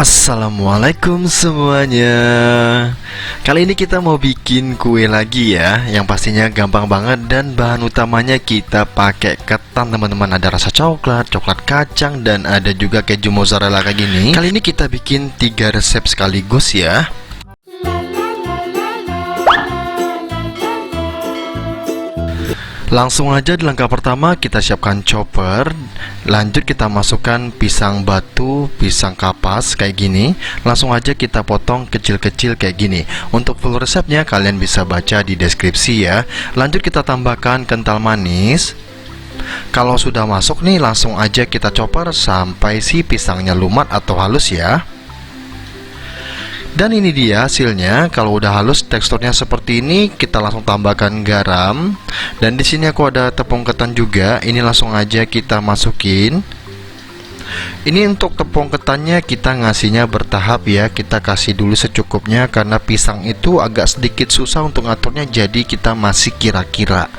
Assalamualaikum semuanya. Kali ini kita mau bikin kue lagi ya, yang pastinya gampang banget dan bahan utamanya kita pakai ketan teman-teman. Ada rasa coklat, coklat kacang, dan ada juga keju mozzarella kayak gini. Kali ini kita bikin 3 resep sekaligus ya. Langsung aja di langkah pertama kita siapkan chopper. Lanjut kita masukkan pisang batu, pisang kapas kayak gini. Langsung aja kita potong kecil-kecil kayak gini. Untuk full resepnya kalian bisa baca di deskripsi ya. Lanjut kita tambahkan kental manis. Kalau sudah masuk nih, langsung aja kita chopper sampai si pisangnya lumat atau halus ya. Dan ini dia hasilnya. Kalau udah halus teksturnya seperti ini, kita langsung tambahkan garam. Dan di sini aku ada tepung ketan juga. Ini langsung aja kita masukin. Ini untuk tepung ketannya kita ngasihnya bertahap ya. Kita kasih dulu secukupnya karena pisang itu agak sedikit susah untuk ngaturnya, jadi kita masih kira-kira.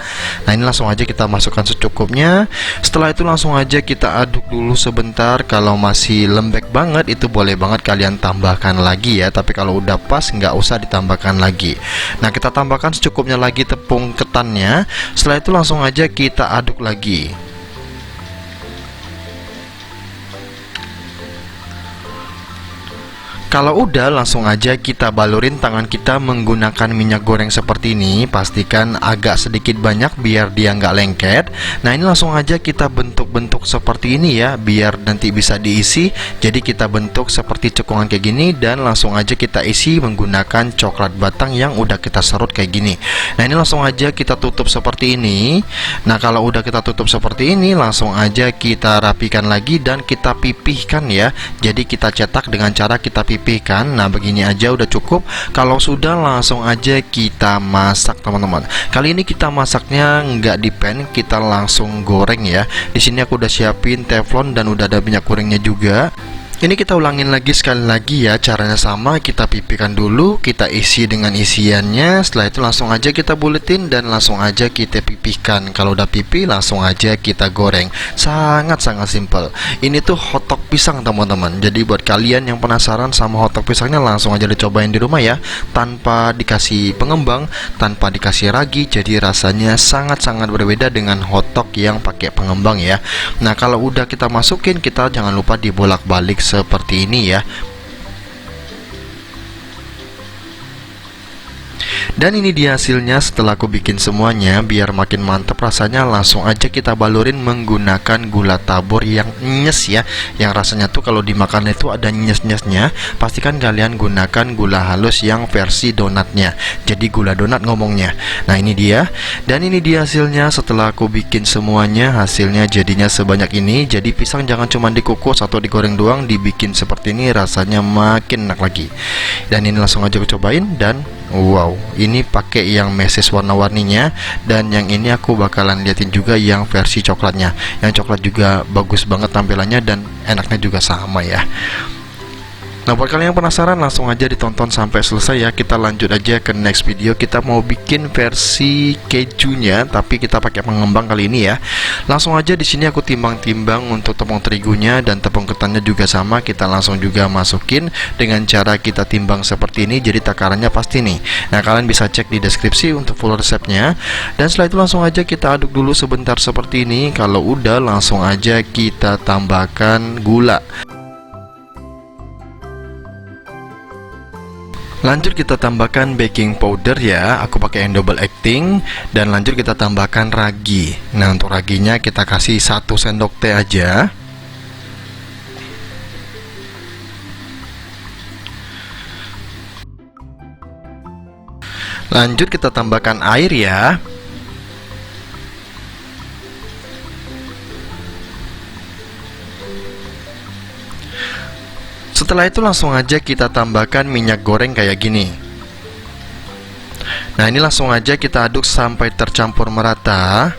Nah, ini langsung aja kita masukkan secukupnya. Setelah itu langsung aja kita aduk dulu sebentar. Kalau masih lembek banget itu boleh banget kalian tambahkan lagi ya. Tapi kalau udah pas nggak usah ditambahkan lagi. Nah, kita tambahkan secukupnya lagi tepung ketannya. Setelah itu langsung aja kita aduk lagi. Kalau udah, langsung aja kita balurin tangan kita menggunakan minyak goreng seperti ini. Pastikan agak sedikit banyak biar dia nggak lengket. Nah, ini langsung aja kita bentuk-bentuk seperti ini ya, biar nanti bisa diisi. Jadi kita bentuk seperti cekungan kayak gini, dan langsung aja kita isi menggunakan coklat batang yang udah kita serut kayak gini. Nah, ini langsung aja kita tutup seperti ini. Nah, kalau udah kita tutup seperti ini, langsung aja kita rapikan lagi dan kita pipihkan ya. Jadi kita cetak dengan cara kita pipihkan. Nah, begini aja udah cukup. Kalau sudah, langsung aja kita masak teman-teman. Kali ini kita masaknya nggak di pan, kita langsung goreng ya. Di sini aku udah siapin teflon dan udah ada minyak gorengnya juga. Ini kita ulangin lagi sekali lagi ya. Caranya sama, kita pipihkan dulu, kita isi dengan isiannya. Setelah itu langsung aja kita buletin dan langsung aja kita pipihkan. Kalau udah pipih, langsung aja kita goreng. Sangat-sangat simple. Ini tuh hotdog pisang teman-teman. Jadi buat kalian yang penasaran sama hotdog pisangnya, langsung aja dicobain di rumah ya. Tanpa dikasih pengembang, tanpa dikasih ragi. Jadi rasanya sangat-sangat berbeda dengan hotdog yang pakai pengembang ya. Nah, kalau udah kita masukin, kita jangan lupa dibolak-balik seperti ini ya. Dan ini dia hasilnya setelah aku bikin semuanya. Biar makin mantep rasanya, langsung aja kita balurin menggunakan gula tabur yang nyes ya. Yang rasanya tuh kalau dimakan itu ada nyes-nyesnya. Pastikan kalian gunakan gula halus yang versi donatnya. Jadi gula donat ngomongnya. Nah, ini dia. Dan ini dia hasilnya setelah aku bikin semuanya. Hasilnya jadinya sebanyak ini. Jadi pisang jangan cuma dikukus atau digoreng doang, dibikin seperti ini rasanya makin enak lagi. Dan ini langsung aja aku cobain. Dan wow, ini pakai yang meses warna-warninya. Dan yang ini aku bakalan liatin juga yang versi coklatnya. Yang coklat juga bagus banget tampilannya dan enaknya juga sama ya. Nah, buat kalian yang penasaran, langsung aja ditonton sampai selesai ya. Kita lanjut aja ke next video. Kita mau bikin versi kejunya, tapi kita pakai pengembang kali ini ya. Langsung aja di sini aku timbang-timbang untuk tepung terigunya dan tepung ketannya juga sama. Kita langsung juga masukin dengan cara kita timbang seperti ini. Jadi takarannya pasti nih. Nah, kalian bisa cek di deskripsi untuk full resepnya. Dan setelah itu langsung aja kita aduk dulu sebentar seperti ini. Kalau udah, langsung aja kita tambahkan gula. Lanjut kita tambahkan baking powder ya. Aku pakai yang double acting. Dan lanjut kita tambahkan ragi. Nah, untuk raginya kita kasih 1 sendok teh aja. Lanjut kita tambahkan air ya. Setelah itu langsung aja kita tambahkan minyak goreng kayak gini. Nah, ini langsung aja kita aduk sampai tercampur merata.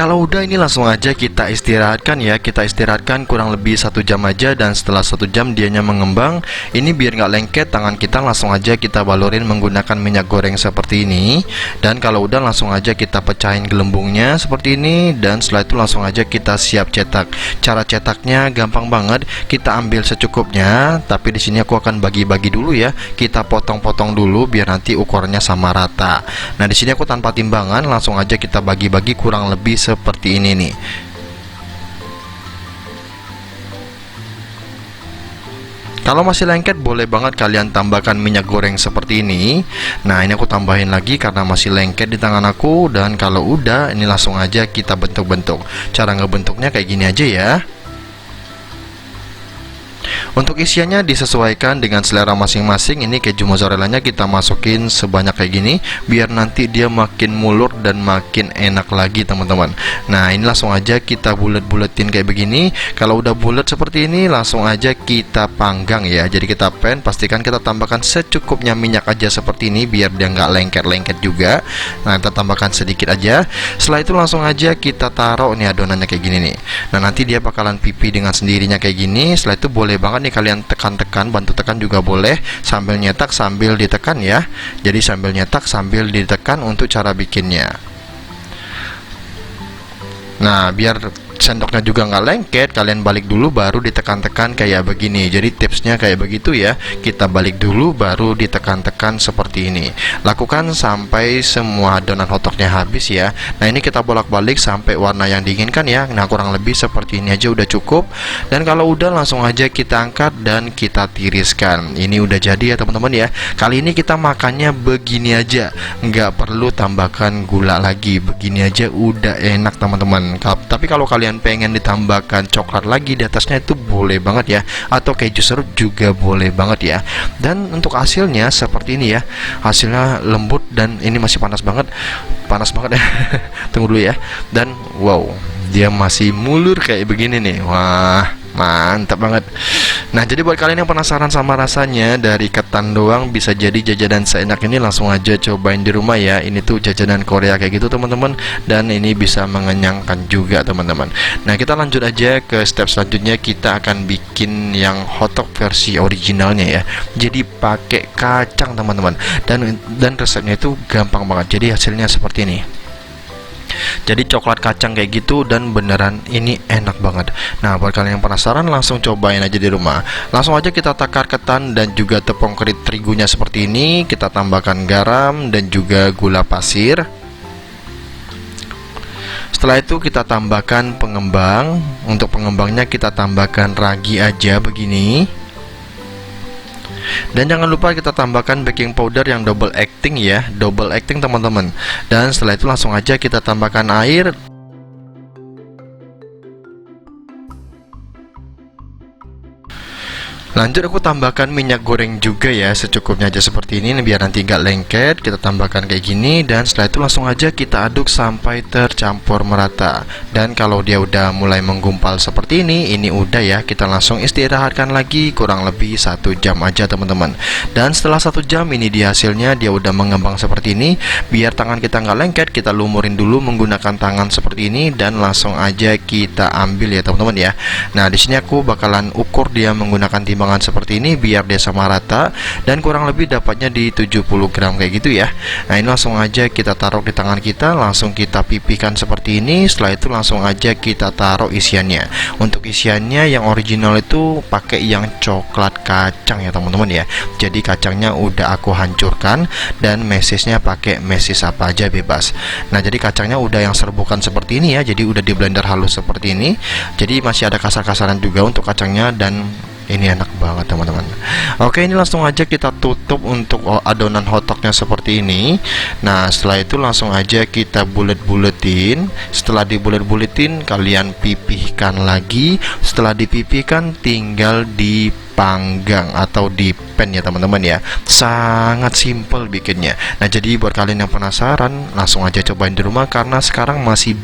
Kalau udah ini langsung aja kita istirahatkan ya. Kita istirahatkan kurang lebih 1 jam aja. Dan setelah 1 jam dianya mengembang. Ini biar nggak lengket tangan kita, langsung aja kita balurin menggunakan minyak goreng seperti ini. Dan kalau udah langsung aja kita pecahin gelembungnya seperti ini. Dan setelah itu langsung aja kita siap cetak. Cara cetaknya gampang banget. Kita ambil secukupnya. Tapi di sini aku akan bagi-bagi dulu ya. Kita potong-potong dulu biar nanti ukurannya sama rata. Nah di sini aku tanpa timbangan langsung aja kita bagi-bagi kurang lebih seperti ini nih. Kalau masih lengket boleh banget kalian tambahkan minyak goreng seperti ini. Nah ini aku tambahin lagi karena masih lengket di tangan aku. Dan kalau udah ini langsung aja kita bentuk-bentuk. Cara ngebentuknya kayak gini aja ya. Untuk isiannya disesuaikan dengan selera masing-masing. Ini keju mozzarellanya kita masukin sebanyak kayak gini biar nanti dia makin mulur dan makin enak lagi teman-teman. Nah ini langsung aja kita bulet-buletin kayak begini. Kalau udah bulet seperti ini langsung aja kita panggang ya. Jadi kita pastikan kita tambahkan secukupnya minyak aja seperti ini biar dia nggak lengket-lengket juga. Nah kita tambahkan sedikit aja. Setelah itu langsung aja kita taruh nih adonannya kayak gini nih. Nah nanti dia bakalan pipih dengan sendirinya kayak gini. Setelah itu boleh banget nih kalian tekan-tekan, bantu tekan juga boleh, sambil nyetak sambil ditekan ya. Jadi sambil nyetak sambil ditekan untuk cara bikinnya. Nah biar sendoknya juga nggak lengket, kalian balik dulu baru ditekan-tekan kayak begini. Jadi tipsnya kayak begitu ya. Kita balik dulu baru ditekan-tekan seperti ini. Lakukan sampai semua adonan hotdognya habis ya. Nah ini kita bolak-balik sampai warna yang diinginkan ya. Nah kurang lebih seperti ini aja udah cukup. Dan kalau udah langsung aja kita angkat dan kita tiriskan. Ini udah jadi ya teman-teman ya. Kali ini kita makannya begini aja, nggak perlu tambahkan gula lagi. Begini aja udah enak teman-teman. Tapi kalau kalian pengen ditambahkan coklat lagi di atasnya itu boleh banget ya, atau keju serut juga boleh banget ya. Dan untuk hasilnya seperti ini ya. Hasilnya lembut dan ini masih panas banget ya. Tunggu dulu ya. Dan wow, dia masih mulur kayak begini nih. Wah mantap banget. Nah jadi buat kalian yang penasaran sama rasanya, dari ketan doang bisa jadi jajanan seenak ini, langsung aja cobain di rumah ya. Ini tuh jajanan Korea kayak gitu teman-teman. Dan ini bisa mengenyangkan juga teman-teman. Nah kita lanjut aja ke step selanjutnya. Kita akan bikin yang hotdog versi originalnya ya. Jadi pakai kacang teman-teman. Dan resepnya itu gampang banget. Jadi hasilnya seperti ini. Jadi coklat kacang kayak gitu dan beneran ini enak banget. Nah buat kalian yang penasaran langsung cobain aja di rumah. Langsung aja kita takar ketan dan juga tepung terigunya seperti ini. Kita tambahkan garam dan juga gula pasir. Setelah itu kita tambahkan pengembang. Untuk pengembangnya kita tambahkan ragi aja begini. Dan jangan lupa kita tambahkan baking powder yang double acting ya, double acting teman-teman. Dan setelah itu langsung aja kita tambahkan air. Lanjut aku tambahkan minyak goreng juga ya, secukupnya aja seperti ini biar nanti nggak lengket. Kita tambahkan kayak gini dan setelah itu langsung aja kita aduk sampai tercampur merata. Dan kalau dia udah mulai menggumpal seperti ini udah ya, kita langsung istirahatkan lagi kurang lebih 1 jam aja teman-teman. Dan setelah 1 jam ini dia hasilnya, dia udah mengembang seperti ini. Biar tangan kita nggak lengket, kita lumurin dulu menggunakan tangan seperti ini dan langsung aja kita ambil ya teman-teman ya. Nah di sini aku bakalan ukur dia menggunakan timbangan seperti ini biar dia sama rata, dan kurang lebih dapatnya di 70 gram kayak gitu ya. Nah ini langsung aja kita taruh di tangan kita, langsung kita pipihkan seperti ini. Setelah itu langsung aja kita taruh isiannya. Untuk isiannya yang original itu pakai yang coklat kacang ya teman-teman ya. Jadi kacangnya udah aku hancurkan dan mesisnya pakai mesis apa aja bebas. Nah jadi kacangnya udah yang serbukan seperti ini ya, jadi udah di blender halus seperti ini. Jadi masih ada kasar-kasaran juga untuk kacangnya dan ini enak banget teman-teman. Oke ini langsung aja kita tutup untuk adonan hotdognya seperti ini. Nah setelah itu langsung aja kita bulet-buletin. Setelah dibulet-buletin kalian pipihkan lagi. Setelah dipipihkan tinggal dipanggang atau di pan ya teman-teman ya. Sangat simple bikinnya. Nah jadi buat kalian yang penasaran langsung aja cobain di rumah, karena sekarang masih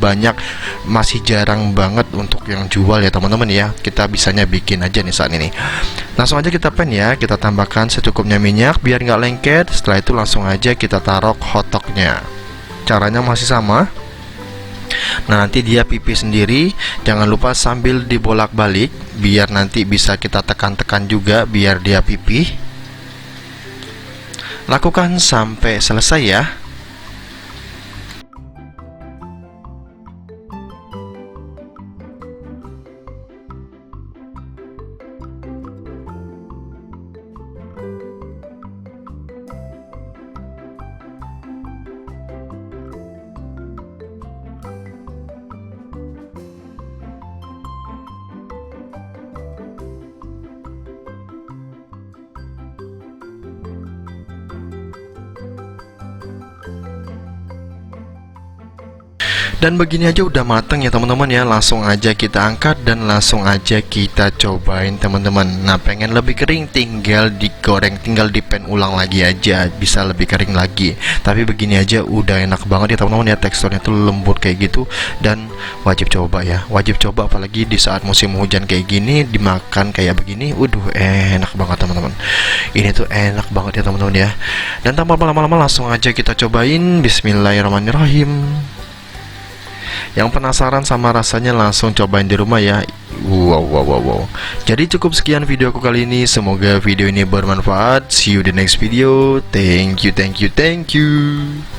jarang banget untuk yang jual ya teman-teman ya. Kita bisanya bikin aja nih saat ini. Langsung aja kita pan ya. Kita tambahkan secukupnya minyak biar nggak lengket. Setelah itu langsung aja kita taruh hotdognya. Caranya masih sama. Nah, nanti dia pipih sendiri. Jangan lupa sambil dibolak-balik biar nanti bisa kita tekan-tekan juga biar dia pipih. Lakukan sampai selesai ya. Dan begini aja udah mateng ya teman-teman ya. Langsung aja kita angkat dan langsung aja kita cobain teman-teman. Nah, pengen lebih kering tinggal digoreng, tinggal dipen ulang lagi aja, bisa lebih kering lagi. Tapi begini aja udah enak banget ya teman-teman ya. Teksturnya tuh lembut kayak gitu dan wajib coba ya. Wajib coba apalagi di saat musim hujan kayak gini, dimakan kayak begini. Waduh, enak banget teman-teman. Ini tuh enak banget ya teman-teman ya. Dan tanpa lama-lama langsung aja kita cobain. Bismillahirrahmanirrahim. Yang penasaran sama rasanya langsung cobain di rumah ya. Wow. Jadi cukup sekian videoku kali ini. Semoga video ini bermanfaat. See you di next video. Thank you.